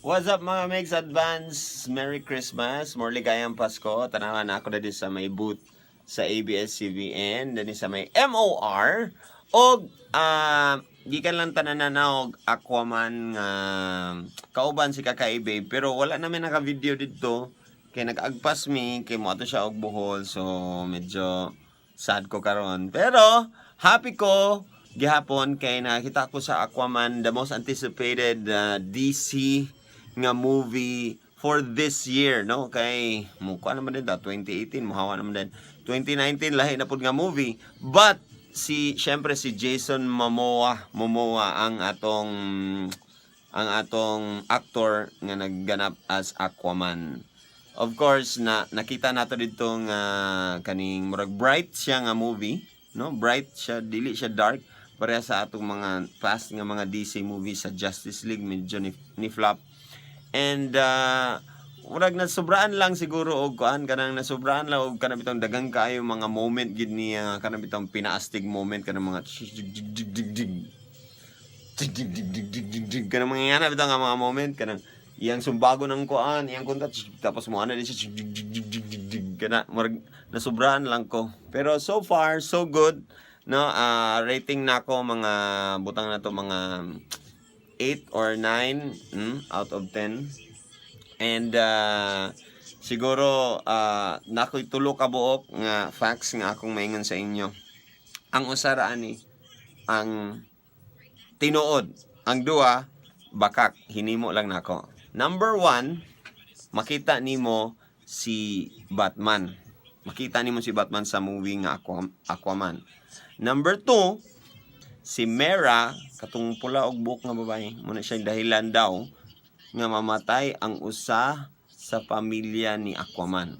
What's up mga Megs? Advance Merry Christmas, more ligayang Pasko. Tanawan na ako na din sa may booth sa ABS-CBN, din sa may MOR. O, gikan lang tanan na og Aquaman nga kauban si Kakay Babe. Pero wala namin naka-video dito. Kay nag-agpas mi, kay mo ato siya og buhol. So, medyo sad ko karon. Pero, happy ko gihapon kay nakita ko sa Aquaman, the most anticipated DC nga movie for this year, no? Kay mukha naman din 2018 muhawa naman din 2019 lahi na pud nga movie, but syempre si Jason Momoa ang atong actor nga nagganap as Aquaman. Of course nakita nato dito nga kaning murag bright siya nga movie, no? Bright siya, dili siya dark pareha sa atong mga past nga mga DC movies sa Justice League, medyo ni flop. And murag nasubraan lang siguro og kuan, kanang nasubraan lang og kanang bitong dagang kaayo mga moment gid niya, kanang bitong pinaastig moment, kanang mga kanang mga yana bitong nga mga moment, kanang iyang sumbago ng kuan, iyang kunta tapos mo ana din siya kana murag nasubraan lang ko. Pero so far so good, no? Rating nako mga butang na to mga 8 or 9 out of 10. And siguro nakoy tulo ka buok nga facts nga akong maingon sa inyo. Ang usara ani ang tinuod, ang duha bakak hinimo lang nako. Number 1, makita nimo si Batman. Makita nimo si Batman sa movie nga Aquaman. Number 2, si Mera, katong pula og buhok nga babae, muna siya dahilan daw nga mamatay ang usa sa pamilya ni Aquaman.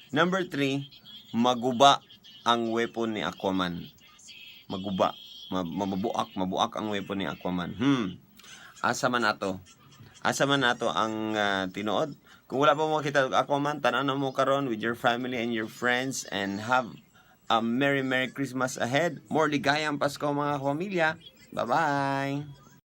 Number 3, maguba ang weapon ni Aquaman. Maguba, mabuak ang weapon ni Aquaman. Asa man nato ang tinuod. Kung wala pa mo makita og Aquaman, tanan mo karon with your family and your friends and have a Merry Christmas ahead. More ligayang Pasko mga pamilya. Bye-bye!